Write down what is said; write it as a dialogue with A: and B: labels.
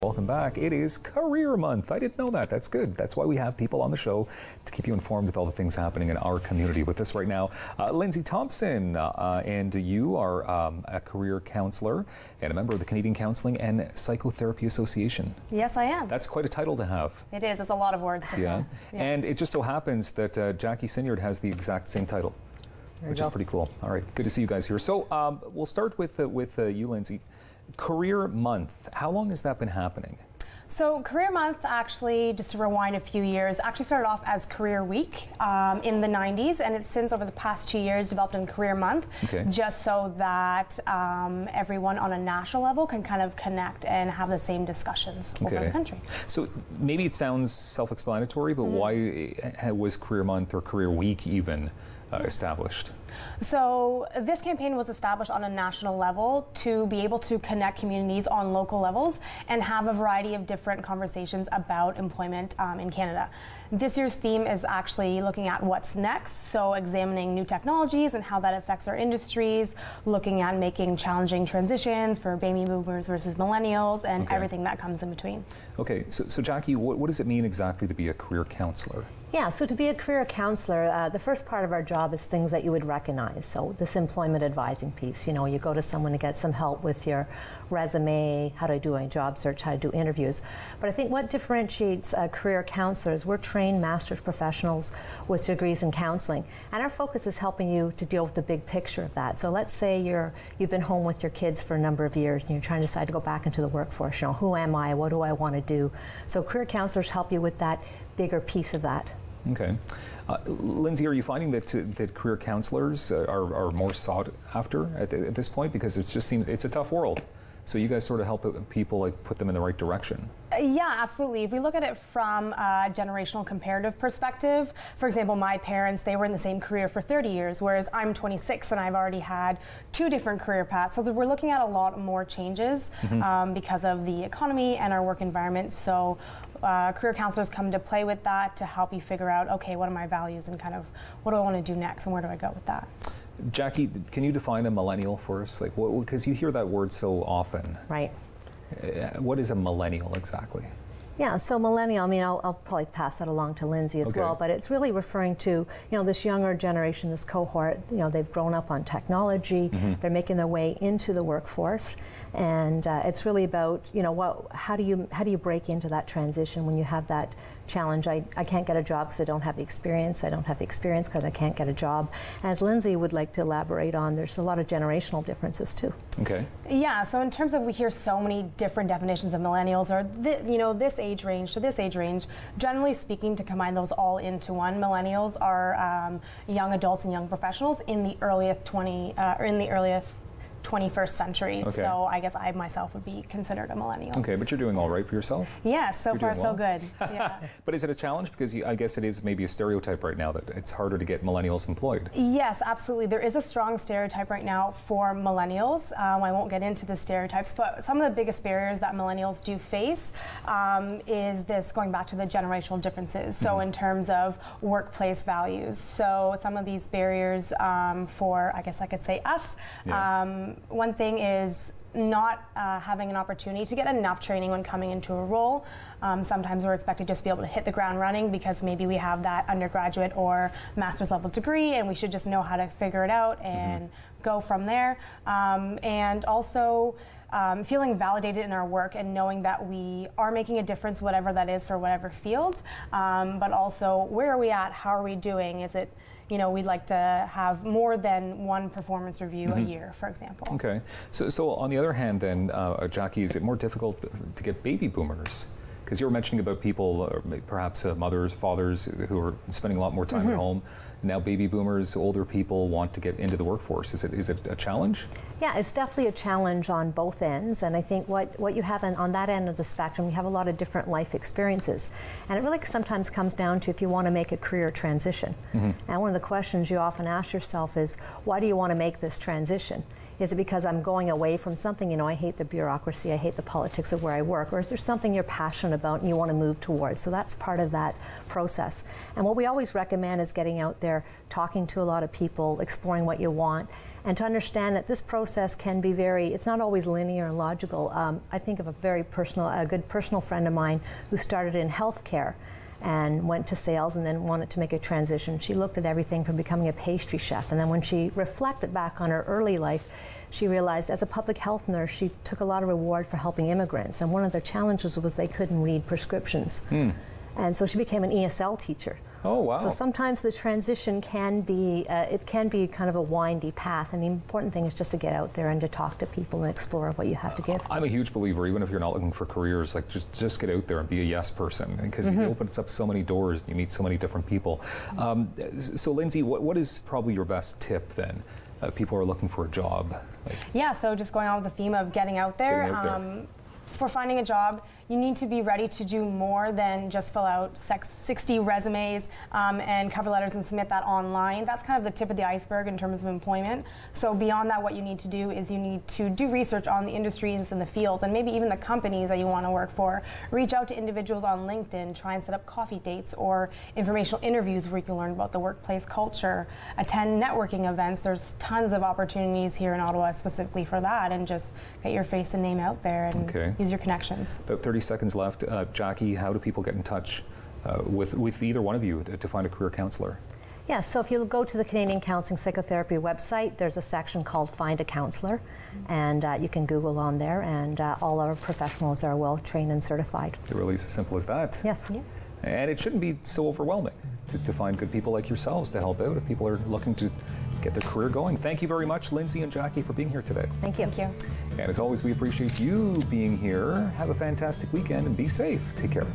A: Welcome back. It is Career Month. I didn't know that. That's good. That's why we have people on the show to keep you informed with all the things happening in our community. With us right now, Lindsey Thomson, and you are a career counselor and a member of the Canadian Counselling and Psychotherapy Association.
B: Yes, I am.
A: That's quite a title to have.
B: It is. It's a lot of words to
A: yeah. And it just so happens that Jacqui Synard has the exact same title, which is pretty cool. All right. Good to see you guys here. So we'll start with you, Lindsey. Career Month. How long has that been happening?
B: So Career Month, actually, just to rewind a few years, actually started off as Career Week in the 90s, and it's since over the past 2 years developed in Career Month, just so that everyone on a national level can kind of connect and have the same discussions over the country.
A: So maybe it sounds self-explanatory, but why was Career Month or Career Week even established?
B: So this campaign was established on a national level to be able to connect communities on local levels and have a variety of different conversations about employment in Canada. This year's theme is actually looking at what's next, so examining new technologies and how that affects our industries, looking at making challenging transitions for baby boomers versus millennials, and everything that comes in between. Okay,
A: so Jacqui, what does it mean exactly to be a career counselor?
C: Yeah, so to be a career counselor, the first part of our job is things that you would recognize. So this employment advising piece, you know, you go to someone to get some help with your resume, how to do a job search, how to do interviews. But I think what differentiates career counselors, we're trained master's professionals with degrees in counseling, and our focus is helping you to deal with the big picture of that. So let's say you've been home with your kids for a number of years and you're trying to decide to go back into the workforce. You know, who am I? What do I want to do? So career counselors help you with that bigger piece of that.
A: Okay. Lindsey, are you finding that career counselors are more sought after at this point? Because it just seems it's a tough world. So you guys sort of help people, like, put them in the right direction.
B: Yeah, absolutely. If we look at it from a generational comparative perspective, for example, my parents, they were in the same career for 30 years, whereas I'm 26 and I've already had 2 different career paths. So we're looking at a lot more changes because of the economy and our work environment. So career counselors come to play with that to help you figure out, okay, what are my values and kind of what do I want to do next and where do I go with that?
A: Jacqui, can you define a millennial for us? Like, because you hear that word so often.
C: Right.
A: What is a millennial exactly?
C: Yeah, so millennial, I mean, I'll probably pass that along to Lindsey as well, but it's really referring to, you know, this younger generation, this cohort, you know, they've grown up on technology, they're making their way into the workforce, and it's really about, you know, how do you break into that transition when you have that challenge? I can't get a job because I don't have the experience, I don't have the experience because I can't get a job. As Lindsey would like to elaborate on, there's a lot of generational differences too.
B: Okay. Yeah, so in terms of, we hear so many different definitions of millennials, or you know, this age range to this age range. Generally speaking, to combine those all into one, millennials are young adults and young professionals in the earliest 21st century. So I guess I myself would be considered a millennial.
A: Okay, but you're doing all right for yourself?
B: Yes, so far so good. Yeah.
A: But is it a challenge? Because I guess it is maybe a stereotype right now that it's harder to get millennials employed.
B: Yes, absolutely. There is a strong stereotype right now for millennials. I won't get into the stereotypes, but some of the biggest barriers that millennials do face is this, going back to the generational differences. So in terms of workplace values. So some of these barriers for, I guess I could say, us, one thing is not having an opportunity to get enough training when coming into a role. Sometimes we're expected to just be able to hit the ground running because maybe we have that undergraduate or master's level degree and we should just know how to figure it out and go from there. And also feeling validated in our work and knowing that we are making a difference, whatever that is for whatever field. But also, where are we at? How are we doing? Is it, you know, we'd like to have more than one performance review a year, for example. Okay.
A: So on the other hand then, Jacqui, is it more difficult to get baby boomers? Because you were mentioning about people, perhaps mothers, fathers, who are spending a lot more time at home. Now baby boomers, older people want to get into the workforce. Is it a challenge?
C: Yeah, it's definitely a challenge on both ends. And I think what you have on that end of the spectrum, you have a lot of different life experiences. And it really sometimes comes down to if you want to make a career transition. And one of the questions you often ask yourself is, why do you want to make this transition? Is it because I'm going away from something? You know, I hate the bureaucracy, I hate the politics of where I work. Or is there something you're passionate about and you want to move towards? So that's part of that process. And what we always recommend is getting out there, talking to a lot of people, exploring what you want, and to understand that this process can be it's not always linear and logical. I think of a good personal friend of mine who started in healthcare and went to sales and then wanted to make a transition. She looked at everything from becoming a pastry chef, and then when she reflected back on her early life, she realized as a public health nurse, she took a lot of reward for helping immigrants, and one of their challenges was they couldn't read prescriptions. And so she became an ESL teacher.
A: Oh, wow.
C: So sometimes the transition can be, it can be kind of a windy path, and the important thing is just to get out there and to talk to people and explore what you have to give. I'm
A: a huge believer, even if you're not looking for careers, like just get out there and be a yes person, because it opens up so many doors and you meet so many different people. So Lindsey, what is probably your best tip then? People are looking for a job.
B: Yeah, so just going on with the theme of getting out there. For finding a job, you need to be ready to do more than just fill out 60 resumes and cover letters and submit that online. That's kind of the tip of the iceberg in terms of employment. So beyond that, what you need to do is you need to do research on the industries and the fields, and maybe even the companies that you want to work for. Reach out to individuals on LinkedIn, try and set up coffee dates or informational interviews where you can learn about the workplace culture. Attend networking events. There's tons of opportunities here in Ottawa specifically for that, and just get your face and name out there and use your connections.
A: About 30 seconds left. Jacqui, how do people get in touch with either one of you to find a career counselor?
C: Yeah, so if you go to the Canadian Counselling Psychotherapy website, there's a section called Find a Counselor, and you can Google on there, and all our professionals are well trained and certified.
A: It really is as simple as that.
C: Yes. Yeah.
A: And it shouldn't be so overwhelming to find good people like yourselves to help out if people are looking to get their career going. Thank you very much, Lindsey and Jacqui, for being here today.
C: Thank you.
B: Thank you.
A: And as always, we appreciate you being here. Have a fantastic weekend and be safe. Take care.